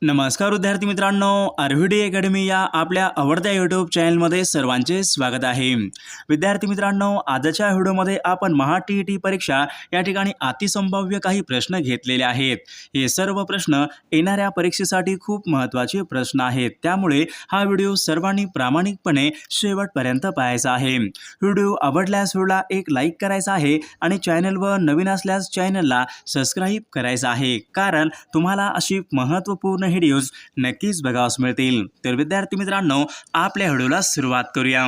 नमस्कार विद्यार्थी मित्रांनो, आरव्हीडी अकॅडमी या आपल्या आवडत्या यूट्यूब चॅनलमध्ये सर्वांचे स्वागत आहे। विद्यार्थी मित्रांनो, आजच्या व्हिडिओमध्ये आपण महा-टी-ई-टी परीक्षा या ठिकाणी अतिसंभाव्य काही प्रश्न घेतलेले आहेत। हे सर्व प्रश्न येणाऱ्या परीक्षेसाठी खूप महत्त्वाचे प्रश्न आहेत, त्यामुळे हा व्हिडिओ सर्वांनी प्रामाणिकपणे शेवटपर्यंत पाहायचा आहे। व्हिडिओ आवडल्यास व्हिडिओला एक लाईक करायचा आहे आणि चॅनलवर नवीन असल्यास चॅनलला सबस्क्राईब करायचं आहे, कारण तुम्हाला अशी महत्त्वपूर्ण व्हिडिओज नक्कीच बघावयास मिळतील। तर विद्यार्थी मित्रांनो, आपल्या व्हिडिओला सुरुवात करूया।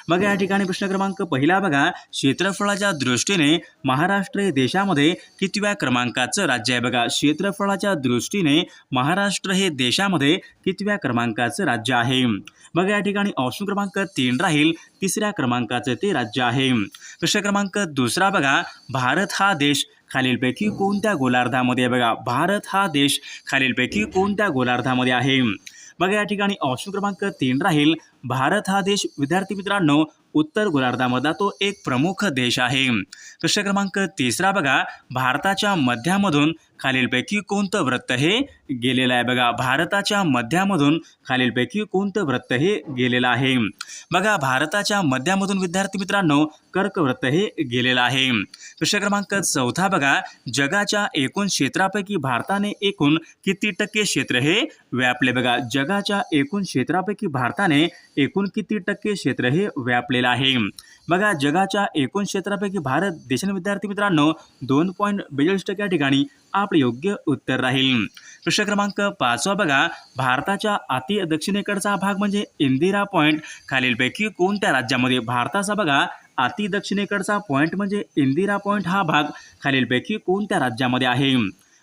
बघा या ठिकाणी प्रश्न क्रमांक पहिला बघा, क्षेत्रफळाच्या दृष्टीने महाराष्ट्र हे देशामध्ये कितव्या क्रमांकाचं राज्य आहे? बघा, क्षेत्रफळाच्या दृष्टीने महाराष्ट्र हे देशामध्ये कितव्या क्रमांकाचं राज्य आहे? बघा या ठिकाणी ऑप्शन क्रमांक 3 राहील तिसऱ्या क्रमांकाचं ते राज्य आहे। प्रश्न क्रमांक दुसरा बघा, भारत हा देश खालीलपैकी कोणत्या गोलार्धामध्ये आहे? बघा, भारत हा देश खालीलपैकी कोणत्या गोलार्धामध्ये आहे? बघा या ठिकाणी ऑप्शन क्रमांक 3 राहील भारत हा देश विद्यार्थी मित्रांनो उत्तर गोलार्धामधला तो एक प्रमुख देश आहे। प्रश्न क्रमांक तिसरा बघा, भारताच्या मध्यामधून खालीलपैकी कोणतं वृत्त हे गेलेलं आहे? बघा, भारताच्या मध्यामधून खालीलपैकी कोणतं वृत्त हे गेलेलं आहे? बघा, भारताच्या मध्यामधून विद्यार्थी मित्रांनो कर्कवृत्त हे गेलेलं आहे। प्रश्न क्रमांक चौथा बघा, जगाच्या एकूण क्षेत्रापैकी भारताने एकूण किती टक्के क्षेत्र हे व्यापले? बघा, जगाच्या एकूण क्षेत्रापैकी भारताने एकूण किती टक्के क्षेत्र हे व्यापलेलं आहे? बघा, जगाच्या एकूण क्षेत्रापैकी भारत देशाने विद्यार्थी मित्रांनो 2.42% या ठिकाणी आपले योग्य उत्तर राहील। प्रश्न क्रमांक 5 बघा, भारताच्या अति दक्षिणेकडचा भाग म्हणजे इंदिरा पॉइंट खालीलपैकी कोणत्या राज्यामध्ये? भारताचा बघा अति दक्षिणेकडचा पॉइंट म्हणजे इंदिरा पॉइंट हा भाग खालीलपैकी कोणत्या राज्यामध्ये आहे?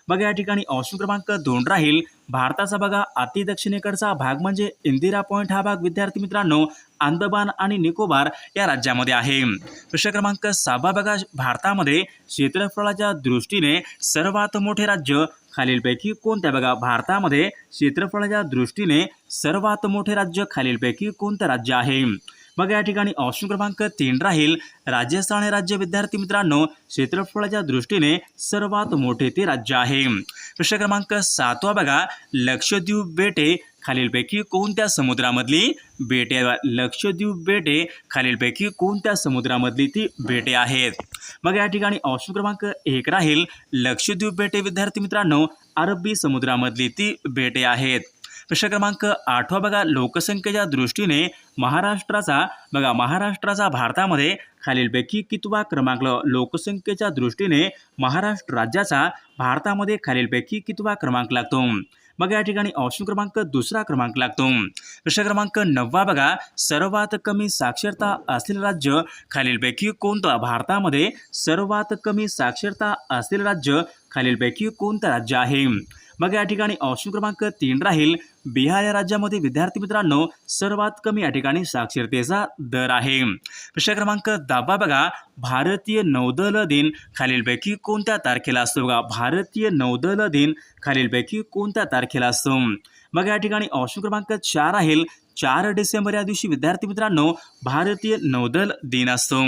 बघा या ठिकाणी ऑप्शन क्रमांक 2 राहील भारताचा बघा अति दक्षिणेकडचा भाग म्हणजे इंदिरा पॉइंट हा भाग विद्यार्थी मित्रांनो अंदमान आणि निकोबार या राज्यामध्ये आहे। प्रश्न क्रमांक 6 बघा, भारतामध्ये क्षेत्रफळाच्या दृष्टीने सर्वात मोठे राज्य खालीलपैकी कोणत्या? बघा, भारतामध्ये क्षेत्रफळाच्या दृष्टीने सर्वात मोठे राज्य खालीलपैकी कोणतं राज्य आहे? बघा या ठिकाणी ऑप्शन क्रमांक 3 राहील राजस्थान हे राज्य विद्यार्थी मित्रांनो क्षेत्रफळाच्या दृष्टीने सर्वात मोठे ते राज्य आहे। प्रश्न क्रमांक 7 बघा, लक्षद्वीप बेटे खालीलपैकी कोणत्या समुद्रामधली बेटे आहे? लक्षद्वीप बेटे खालीलपैकी कोणत्या समुद्रामधली ती बेटे आहेत? बघा या ठिकाणी ऑप्शन क्रमांक 1 राहील लक्षद्वीप बेटे विद्यार्थी मित्रांनो अरबी समुद्रामधली ती बेटे आहेत। प्रश्न क्रमांक 8 बघा, लोकसंख्येच्या दृष्टीने महाराष्ट्राचा भारतामध्ये खालीलपैकी कितवा क्रमांक? लोकसंख्येच्या दृष्टीने महाराष्ट्र राज्याचा भारतामध्ये खालीलपैकी कितवा क्रमांक लागतो? बघा या ठिकाणी ऑप्शन क्रमांक 2 क्रमांक लागतो। प्रश्न क्रमांक 9 बघा, सर्वात कमी साक्षरता असलेले राज्य खालीलपैकी कोणतं? भारतामध्ये सर्वात कमी साक्षरता असलेले राज्य खालीलपैकी कोणतं राज्य आहे? बघा या ठिकाणी ऑप्शन क्रमांक 3 राहील बिहार या राज्यामध्ये विद्यार्थी मित्रांनो सर्वात कमी या ठिकाणी साक्षरतेचा दर आहे। प्रश्न क्रमांक 10 बघा, भारतीय नौदल दिन खालीलपैकी कोणत्या तारखेला असतो? बघा, भारतीय नौदल दिन खालीलपैकी कोणत्या तारखेला असतो? बघा या ठिकाणी ऑप्शन क्रमांक 4 राहील 4 डिसेंबर या दिवशी विद्यार्थी मित्रांनो भारतीय नौदल दिन असतो।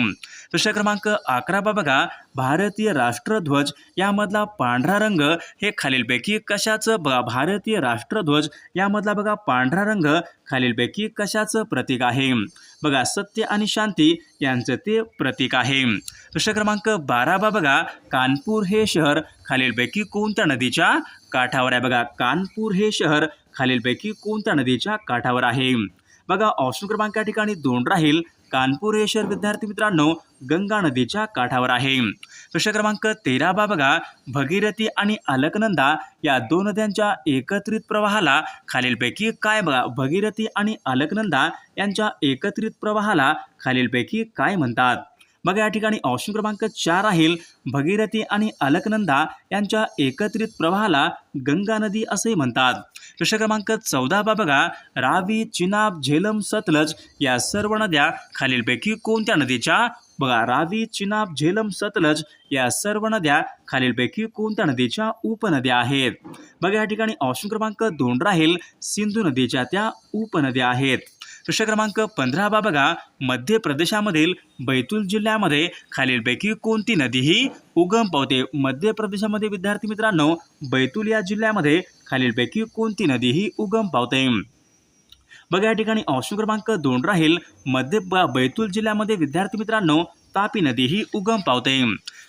प्रश्न क्रमांक 11 बघा, भारतीय राष्ट्रध्वज यामधला पांढरा रंग हे खालीलपैकी कशाचं? बघा, भारतीय राष्ट्रध्वज यामधला बघा पांढरा रंग खालीलपैकी कशाचं प्रतीक आहे? बघा, सत्य आणि शांती यांचं ते प्रतीक आहे। प्रश्न क्रमांक 12 बघा, कानपूर हे शहर खालीलपैकी कोणत्या नदीच्या काठावर आहे? बघा, कानपूर हे शहर खालीलपैकी कोणत्या नदीच्या काठावर आहे? बघा ऑप्शन क्रमांक या ठिकाणी 2 राहील कानपूर हे शहर विद्यार्थी मित्रांनो गंगा नदीच्या काठावर आहे। प्रश्न क्रमांक 13 बघा, भगीरथी आणि अलकनंदा या दोन नद्यांच्या एकत्रित प्रवाहाला खालीलपैकी काय? बघा, भगीरथी आणि अलकनंदा यांच्या एकत्रित प्रवाहाला खालीलपैकी काय म्हणतात? बघा या ठिकाणी ऑप्शन क्रमांक 4 राहील भगीरथी आणि अलकनंदा यांच्या एकत्रित प्रवाहाला गंगा नदी असे म्हणतात। प्रश्न क्रमांक 14 बघा, रावी, चिनाब, झेलम, सतलज या सर्व नद्या खालीलपैकी कोणत्या नदीच्या? बघा, रावी, चिनाब, झेलम, सतलज या सर्व नद्या खालीलपैकी कोणत्या नदीच्या उपनद्या आहेत? बघा या ठिकाणी ऑप्शन क्रमांक 2 राहील सिंधू नदीच्या त्या उपनद्या आहेत। प्रश्न क्रमांक 15 बघा, मध्य प्रदेशामधील बैतूल जिल्ह्यामध्ये खालीलपैकी कोणती नदी ही उगम पावते? मध्य प्रदेशामध्ये विद्यार्थी मित्रांनो बैतूल या जिल्ह्यामध्ये खालीलपैकी कोणती नदी ही उगम पावते? बघा या ठिकाणी ऑप्शन क्रमांक 2 राहील मध्य बैतूल जिल्ह्यामध्ये विद्यार्थी मित्रांनो तापी नदी ही उगम पावते.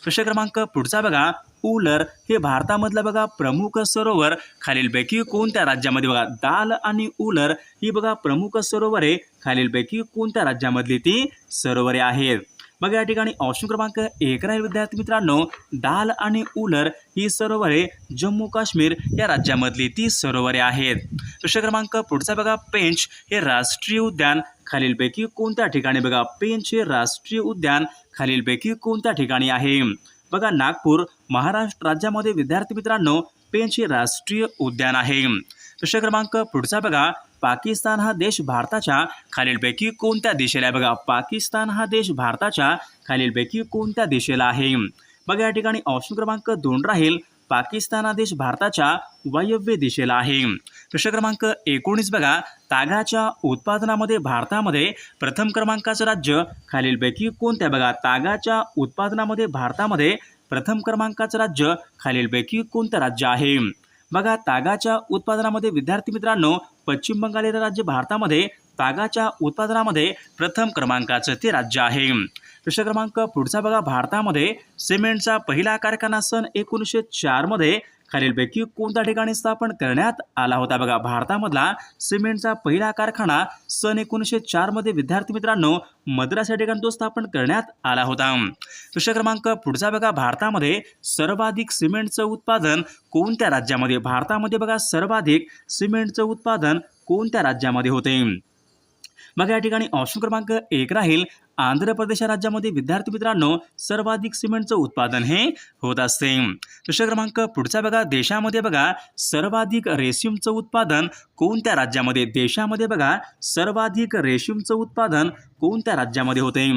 प्रश्न क्रमांक पुढचा बघा, उलर हे भारतामधलं बघा प्रमुख सरोवर खालीलपैकी कोणत्या राज्यामध्ये? बघा दाल आणि उलर ही बघा प्रमुख सरोवरे खालीलपैकी कोणत्या राज्यामधली ती सरोवरे आहेत? बघा या ठिकाणी ऑप्शन क्रमांक 1 राहील विद्यार्थी मित्रांनो दाल आणि उलर ही सरोवरे जम्मू काश्मीर या राज्यामधली ती सरोवरे आहेत. प्रश्न क्रमांक पुढचा बघा, पेंच हे राष्ट्रीय उद्यान खालीलपैकी कोणत्या ठिकाणी? बघा पेंच हे राष्ट्रीय उद्यान खालीलपैकी कोणत्या ठिकाणी आहे? बघा नागपूर महाराष्ट्र राज्यामध्ये विद्यार्थी मित्रांनो पेंच हे राष्ट्रीय उद्यान आहे. प्रश्न क्रमांक पुढचा बघा, पाकिस्तान हा देश भारताच्या खालीलपैकी कोणत्या दिशेला आहे? बघा पाकिस्तान हा देश भारताच्या खालीलपैकी कोणत्या दिशेला आहे? बघा या ठिकाणी ऑप्शन क्रमांक 2 राहील पाकिस्तान हा देश भारताच्या वायव्य दिशेला आहे. प्रश्न क्रमांक 19 बघा, तागाच्या उत्पादनामध्ये भारतामध्ये प्रथम क्रमांकाचं राज्य खालीलपैकी कोणत्या? बघा तागाच्या उत्पादनामध्ये भारतामध्ये प्रथम क्रमांकाचं राज्य खालीलपैकी कोणतं राज्य आहे? बघा तागाच्या उत्पादनामध्ये विद्यार्थी मित्रांनो पश्चिम बंगाल हे राज्य भारतामध्ये तागाच्या उत्पादनामध्ये प्रथम क्रमांकाचं ते राज्य आहे. प्रश्न क्रमांक पुढचा बघा, भारतामध्ये सिमेंटचा पहिला कारखाना सन 1904 मध्ये खालीलपैकी कोणत्या ठिकाणी स्थापन करण्यात आला होता? बघा भारतामधला सिमेंटचा पहिला कारखाना सन 1904 मध्ये विद्यार्थी मित्रांनो मद्रास या ठिकाणी तो स्थापन करण्यात आला होता. प्रश्न क्रमांक पुढचा बघा, भारतामध्ये सर्वाधिक सिमेंटचं उत्पादन कोणत्या राज्यामध्ये? भारतामध्ये बघा सर्वाधिक सिमेंटचं उत्पादन कोणत्या राज्यामध्ये होते? बघा या ठिकाणी ऑप्शन क्रमांक 1 राहील आंध्र प्रदेश राज्यामध्ये विद्यार्थी मित्रांनो सर्वाधिक सिमेंटचं उत्पादन हे होत असते. प्रश्न क्रमांक पुढचा बघा, देशामध्ये बघा सर्वाधिक रेशीमचं उत्पादन कोणत्या राज्यामध्ये? देशामध्ये बघा सर्वाधिक रेशीमचं उत्पादन कोणत्या राज्यामध्ये होते?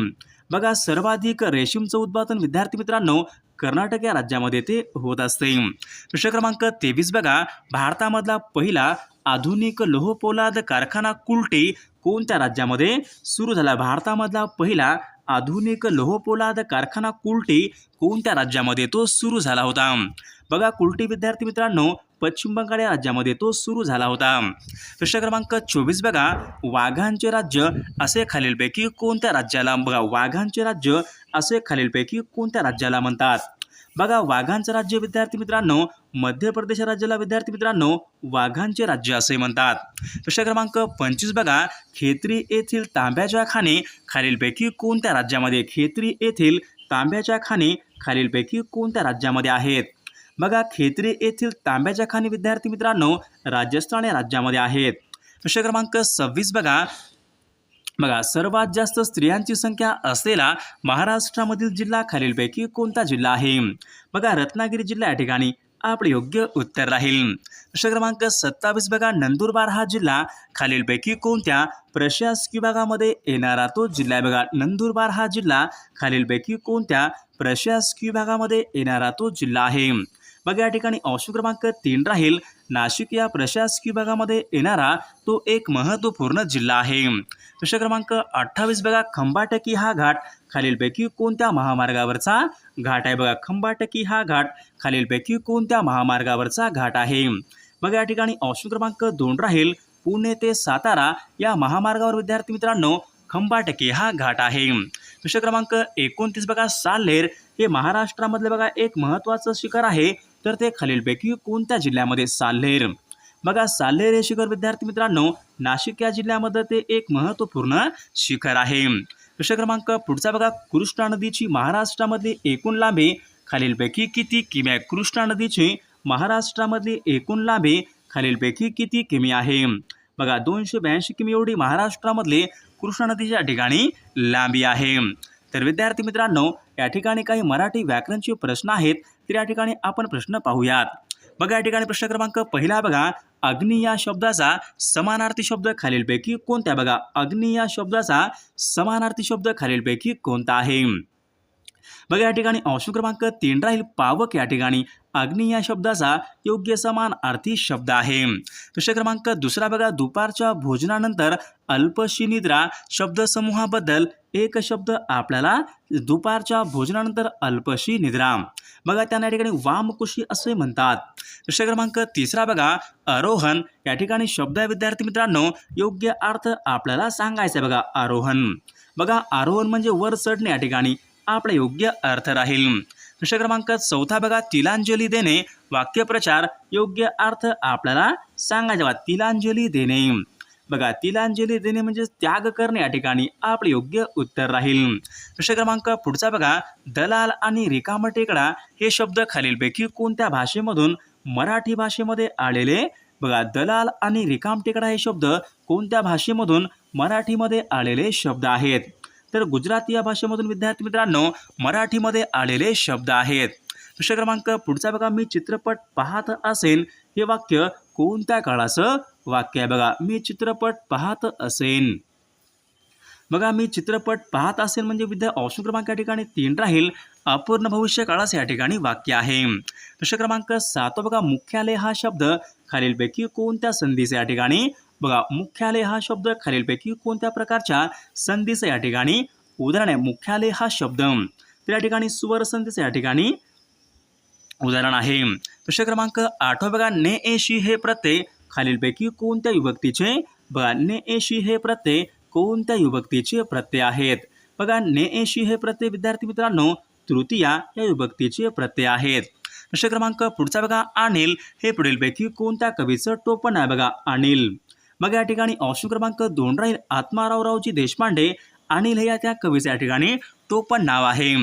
बघा सर्वाधिक रेशीमचं उत्पादन विद्यार्थी मित्रांनो कर्नाटक या राज्यामध्ये ते होत असते. प्रश्न क्रमांक 23 बघा, भारतामधला पहिला आधुनिक लोहपोलाद कारखाना कुल्टी कोणत्या राज्यामध्ये सुरू झाला? भारतामधला पहिला आधुनिक लोहपोलाद कारखाना कुल्टी कोणत्या राज्यामध्ये तो सुरू झाला होता? बघा कुल्टी विद्यार्थी मित्रांनो पश्चिम बंगाल या राज्यामध्ये तो सुरू झाला होता. प्रश्न क्रमांक 24 बघा, वाघांचे राज्य असे खालीलपैकी कोणत्या राज्याला? बघा वाघांचे राज्य असे खालीलपैकी कोणत्या राज्याला म्हणतात? बघा वाघांचं राज्य विद्यार्थी मित्रांनो मध्य प्रदेश राज्याला विद्यार्थी मित्रांनो वाघांचे राज्य असे म्हणतात. प्रश्न क्रमांक 25 बघा, खेत्री येथील तांब्याच्या खाणी खालीलपैकी कोणत्या राज्यामध्ये? खेत्री येथील तांब्याच्या खाणी खालीलपैकी कोणत्या राज्यामध्ये आहेत? बघा खेत्री येथील तांब्याच्या खाणी विद्यार्थी मित्रांनो राजस्थान या राज्यामध्ये आहेत. प्रश्न क्रमांक 26 बघा सर्वात जास्त स्त्रियांची संख्या असलेला महाराष्ट्रामधील जिल्हा खालीलपैकी कोणता जिल्हा आहे? बघा रत्नागिरी जिल्हा या ठिकाणी आपले योग्य उत्तर राहील. प्रश्न क्रमांक 27 बघा, नंदुरबार हा जिल्हा खालीलपैकी कोणत्या प्रशासकीय विभागामध्ये येणारा तो जिल्हा आहे? बघा नंदुरबार हा जिल्हा खालीलपैकी कोणत्या प्रशासकीय विभागामध्ये येणारा तो जिल्हा आहे? बघा या ठिकाणी ऑप्शन क्रमांक 3 राहील नाशिक या प्रशासकीय विभागामध्ये येणारा तो एक महत्त्वपूर्ण जिल्हा आहे. प्रश्न क्रमांक 28 बघा, खंबाटकी हा घाट खालीलपैकी कोणत्या महामार्गावरचा घाट आहे? बघा खंबाटकी हा घाट खालीलपैकी कोणत्या महामार्गावरचा घाट आहे? बघा या ठिकाणी ऑप्शन क्रमांक 2 राहील पुणे ते सातारा या महामार्गावर विद्यार्थी मित्रांनो खंबाटकी हा घाट आहे. प्रश्न क्रमांक 29 बघा, साल्हेर हे महाराष्ट्रामधले बघा एक महत्त्वाचं शिखर आहे तर ते खालीलपैकी कोणत्या जिल्ह्यामध्ये? साल्हेर. बघा साल्हेर हे शिखर विद्यार्थी मित्रांनो नाशिक या जिल्ह्यामध्ये ते एक महत्त्वपूर्ण शिखर आहे. प्रश्न क्रमांक पुढचा बघा, कृष्णा नदीची महाराष्ट्रामधली एकूण लांबी खालीलपैकी किती किमी आहे? कृष्णा नदीची महाराष्ट्रामधली एकूण लांबी खालीलपैकी किती किमी आहे? बघा 282 किमी एवढी महाराष्ट्रामधली कृष्णा नदीच्या ठिकाणी लांबी आहे. तर विद्यार्थी मित्रांनो या ठिकाणी काही मराठी व्याकरणचे प्रश्न आहेत तर या ठिकाणी आपण प्रश्न पाहूयात. बघा या ठिकाणी प्रश्न क्रमांक पहिला बघा, अग्नी या शब्दाचा समानार्थी शब्द खालीलपैकी कोणता? बघा अग्नी या शब्दाचा समानार्थी शब्द खालीलपैकी कोणता आहे? बघा या ठिकाणी ऑप्शन क्रमांक 3 राहील पावक या ठिकाणी अग्नी या शब्दाचा योग्य समानार्थी शब्द आहे. प्रश्न क्रमांक दुसरा बघा, दुपारच्या भोजनानंतर अल्पशी निद्रा शब्दसमूहाबद्दल एक शब्द आपल्याला दुपारच्या भोजनानंतर अल्पशी निद्रा. बघा त्यांना या ठिकाणी वामकुशी असे म्हणतात. प्रश्न क्रमांक 3 बघा, आरोहण या ठिकाणी शब्द आहे विद्यार्थी मित्रांनो, योग्य अर्थ आपल्याला सांगायचा आहे. बघा आरोहण, बघा आरोहण म्हणजे वर चढणे, या ठिकाणी आपला योग्य अर्थ राहील. प्रश्न क्रमांक 4 बघा, तिलांजली देणे वाक्यप्रचार योग्य अर्थ आपल्याला सांगायचा. बघा तिलांजली देणे, बघा तिलांजली देणे म्हणजे त्याग करणे, या ठिकाणी आपले योग्य उत्तर राहील. प्रश्न क्रमांक पुढचा बघा, दलाल आणि रिकामा टेकडा हे शब्द खालीलपैकी कोणत्या भाषेमधून मराठी भाषेमध्ये आलेले. बघा दलाल आणि रिकाम टेकडा हे शब्द कोणत्या भाषेमधून मराठीमध्ये आलेले शब्द आहेत. तर गुजराती या भाषेमधून विद्यार्थी मित्रांनो मराठीमध्ये आलेले शब्द आहेत. प्रश्न क्रमांक पुढचा बघा, मी चित्रपट पाहत असेन हे वाक्य कोणत्या काळाचं वाक्य आहे. बघा मी चित्रपट पाहत असेन, बघा मी चित्रपट पाहत असेल म्हणजे ऑप्शन क्रमांक या ठिकाणी 3 राहील, अपूर्ण भविष्य काळाचं या ठिकाणी वाक्य आहे. प्रश्न क्रमांक 7 बघा, मुख्यालय हा शब्द खालीलपैकी कोणत्या संधीचा या ठिकाणी. बघा मुख्यालय हा शब्द खालीलपैकी कोणत्या प्रकारच्या संधीचा या ठिकाणी उदाहरण आहे. मुख्यालय हा शब्द तर या ठिकाणी स्वर संधीचा या ठिकाणी उदाहरण आहे. प्रश्न क्रमांक 8 बघा, नेएशी हे प्रत्यय खालीलपैकी कोणत्या विभक्तीचे. बघा नेएशी हे प्रत्यय कोणत्या विभक्तीचे प्रत्यय आहेत. बघा नेएशी हे प्रत्यय विद्यार्थी मित्रांनो तृतीया या विभक्तीचे प्रत्यय आहेत. प्रश्न क्रमांक पुढचा बघा, अनिल हे पुढीलपैकी कोणत्या कवीचं टोपण आहे. बघा अनिल, बघा या ठिकाणी ऑप्शन क्रमांक 2 राहील, आत्मारावरावजी देशपांडे. अनिल हे या त्या कवीचं या ठिकाणी टोपण नाव आहे.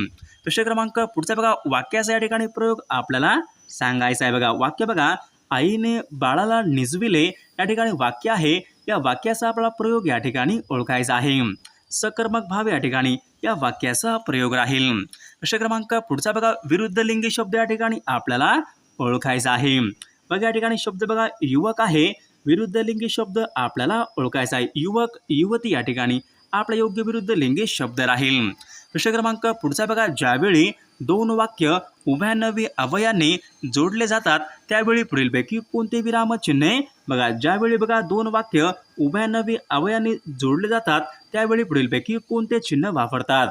प्रश्न क्रमांक पुढचा बघा, वाक्याचा या ठिकाणी प्रयोग आपल्याला सांगायचा आहे. बघा वाक्य बघा, आईने बाळाला निजविले या ठिकाणी वाक्य आहे. या वाक्याचा आपला प्रयोग या ठिकाणी ओळखायचा आहे. सकर्मक भाव या ठिकाणी या वाक्याचा प्रयोग राहील. प्रश्न क्रमांक पुढचा बघा, विरुद्ध लिंगी शब्द या ठिकाणी आपल्याला ओळखायचा आहे. बघा या ठिकाणी शब्द बघा युवक आहे, विरुद्ध लिंगी शब्द आपल्याला ओळखायचा आहे. युवक युवती या ठिकाणी आपला योग्य विरुद्ध लिंगी शब्द राहील. प्रश्न क्रमांक पुढचा बघा, ज्यावेळी 2 वाक्य उभयान्वयी अवयाने जोडले जातात त्यावेळी पुढीलपैकी कोणते विरामचिन्हे. बघा ज्यावेळी बघा 2 वाक्य उभयान्वयी अवयाने जोडले जातात त्यावेळी पुढीलपैकी कोणते चिन्ह वापरतात.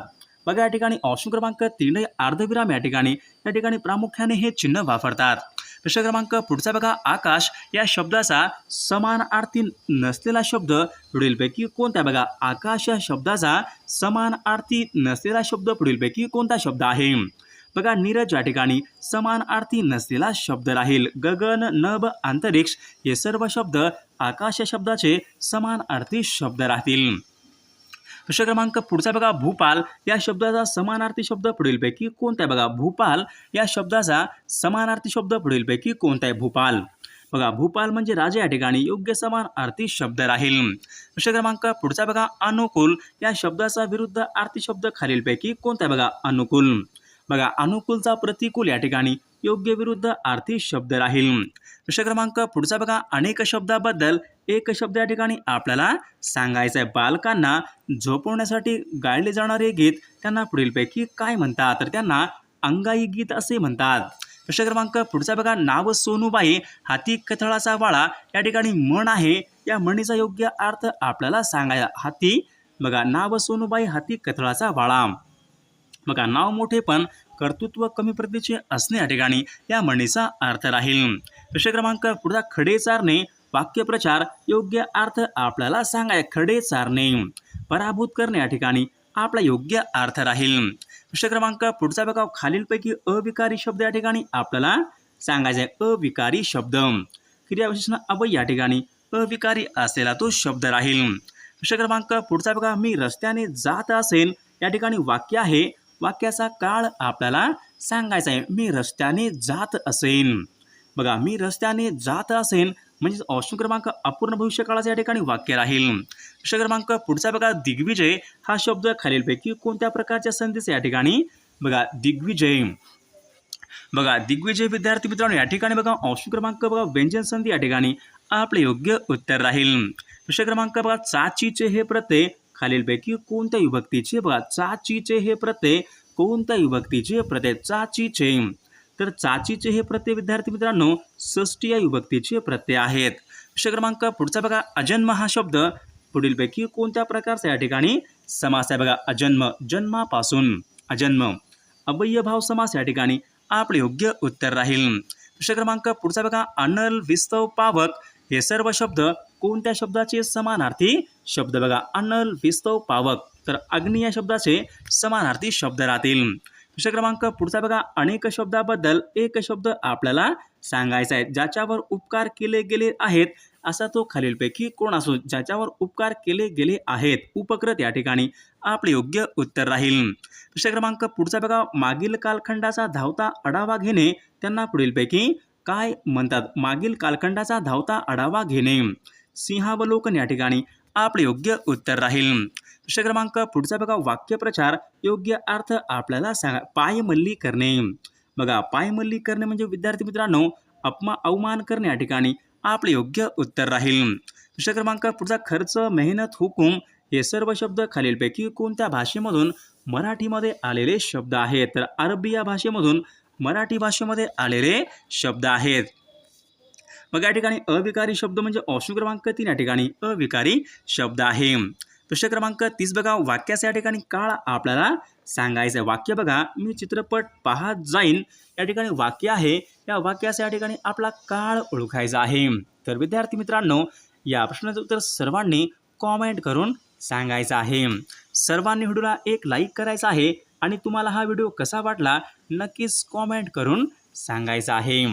बघा या ठिकाणी ऑप्शन क्रमांक 3 अर्धविराम या ठिकाणी प्रामुख्याने हे चिन्ह वापरतात. प्रश्न क्रमांक पुढचा बघा, आकाश या शब्दाचा समानार्थी नसलेला शब्द पुढीलपैकी कोणता. बघा आकाश या शब्दाचा समानार्थी नसलेला शब्द पुढीलपैकी कोणता शब्द आहे. बघा नीरज या ठिकाणी समानार्थी नसलेला शब्द राहील. गगन, नभ, अंतरिक्ष हे सर्व शब्द आकाश या शब्दाचे समानार्थी शब्द राहतील. प्रश्न क्रमांक पुढचा बघा, भूपाल या शब्दाचा समानार्थी शब्द पुढीलपैकी कोणता आहे. बघा भूपाल या शब्दाचा समानार्थी शब्द पुढीलपैकी कोणता आहे. भूपाल, बघा भूपाल म्हणजे राजा या ठिकाणी योग्य समानार्थी शब्द राहील. प्रश्न क्रमांक पुढचा बघा, अनुकूल या शब्दाचा विरुद्ध अर्थी शब्द खालीलपैकी कोणता आहे. बघा अनुकूल, बघा अनुकूलचा प्रतिकूल या ठिकाणी योग्य विरुद्ध अर्थी शब्द राहील. प्रश्न क्रमांक पुढचा बघा, अनेक शब्दाबद्दल एक शब्द या ठिकाणी आपल्याला सांगायचा आहे. बालकांना झोपवण्यासाठी गायले जाणारे गीत त्यांना पुढीलपैकी काय म्हणतात. तर त्यांना अंगाई गीत असे म्हणतात. प्रश्न क्रमांक पुढचा बघा, नाव सोनूबाई हाती कथळाचा वाळा या ठिकाणी म्हण आहे. या म्हणीचा योग्य अर्थ आपल्याला सांगायचा. हाती, बघा नाव सोनूबाई हाती कथळाचा वाळा. बघा नाव मोठे पण कर्तृत्व कमी प्रतीचे असणे या ठिकाणी या म्हणीचा अर्थ राहील. प्रश्न क्रमांक पुढचा, खडे चारणे वाक्यप्रचार योग्य अर्थ आपल्याला सांगायचा. खडे चारणे, पराभूत करणे या ठिकाणी आपला योग्य अर्थ राहील. प्रश्न क्रमांक पुढचा बघा, खालीलपैकी अविकारी शब्द या ठिकाणी आपल्याला सांगायचा आहे. अविकारी शब्द, क्रियाविशेषण अवयव या ठिकाणी अविकारी असलेला तो शब्द राहील. प्रश्न क्रमांक पुढचा बघा, मी रस्त्याने जात असेन या ठिकाणी वाक्य आहे. वाक्याचा काळ आपल्याला सांगायचा आहे. मी रस्त्याने जात असेन, बघा मी रस्त्याने जात असेन म्हणजे ऑप्शन क्रमांक अपूर्ण भविष्य काळाचं या ठिकाणी वाक्य राहील. प्रश्न क्रमांक पुढचा बघा, दिग्विजय हा शब्द खालीलपैकी कोणत्या प्रकारच्या संधीचा या ठिकाणी. बघा दिग्विजय, बघा दिग्विजय विद्यार्थी मित्रांनो या ठिकाणी बघा ऑप्शन क्रमांक बघा व्यंजन संधी या ठिकाणी आपले योग्य उत्तर राहील. प्रश्न क्रमांक बघा, चाचीचे हे प्रत्यय खालीलपैकी कोणत्या विभक्तीचे. बघा चाचीचे हे प्रत्यय कोणत्या विभक्तीचे प्रत्यय. चाचीचे, तर चाचीचे हे प्रत्यय विद्यार्थी मित्रांनो षष्टी या विभक्तीचे प्रत्यय आहेत. प्रश्न क्रमांक पुढचा बघा, अजन्म हा शब्द पुढीलपैकी कोणत्या प्रकारचा या ठिकाणी समास आहे बघा अजन्म, जन्मापासून अजन्म. अव्ययभाव समास या ठिकाणी आपले योग्य उत्तर राहील. प्रश्न क्रमांक पुढचा बघा अनल, विस्तव, पावक हे सर्व शब्द कोणत्या शब्दाचे समानार्थी शब्द बघा. अनल, विस्तव, पावक तर अग्नी या शब्दाचे समानार्थी शब्द राहतील. प्रश्न क्रमांक पुढचा बघा अनेक शब्दाबद्दल एक शब्द आपल्याला सांगायचा आहे. ज्याच्यावर उपकार केले गेले आहेत असा तो खालीलपैकी कोण असो. ज्याच्यावर उपकार केले गेले आहेत उपकृत या ठिकाणी आपले योग्य उत्तर राहील. प्रश्न क्रमांक पुढचा बघा मागील कालखंडाचा धावता आढावा घेणे त्यांना पुढीलपैकी काय म्हणतात. मागील कालखंडाचा धावता आढावा घेणे सिंहावलोकन या ठिकाणी आपले योग्य उत्तर राहील. प्रश्न क्रमांक पुढचा बघा वाक्यप्रचार योग्य अर्थ आपल्याला सांगा. पायमल्ली करणे बघा पायमल्ली करणे म्हणजे विद्यार्थी मित्रांनो अवमान करणे या ठिकाणी आपले योग्य उत्तर राहील. प्रश्न क्रमांक पुढचा खर्च, मेहनत, हुकूम हे सर्व शब्द खालीलपैकी कोणत्या भाषेमधून मराठीमध्ये आलेले शब्द आहेत. तर अरबी या भाषेमधून मराठी भाषेमध्ये आलेले शब्द आहेत. मग या ठिकाणी अविकारी शब्द म्हणजे ऑप्शन क्रमांक 3 या ठिकाणी अविकारी शब्द आहे. प्रश्न क्रमांक 30 बघा वाक्याचा या ठिकाणी काळ आपल्याला सांगायचं आहे. वाक्य बघा मी चित्रपट पाहत जाईन या ठिकाणी वाक्य आहे. या वाक्याचा या ठिकाणी आपला काळ ओळखायचा आहे. तर विद्यार्थी मित्रांनो या प्रश्नाचं उत्तर सर्वांनी कॉमेंट करून सांगायचं आहे. सर्वांनी व्हिडिओला एक लाईक करायचा आहे आणि तुम्हाला हा व्हिडिओ कसा वाटला नक्कीच कॉमेंट करून सांगायचा आहे.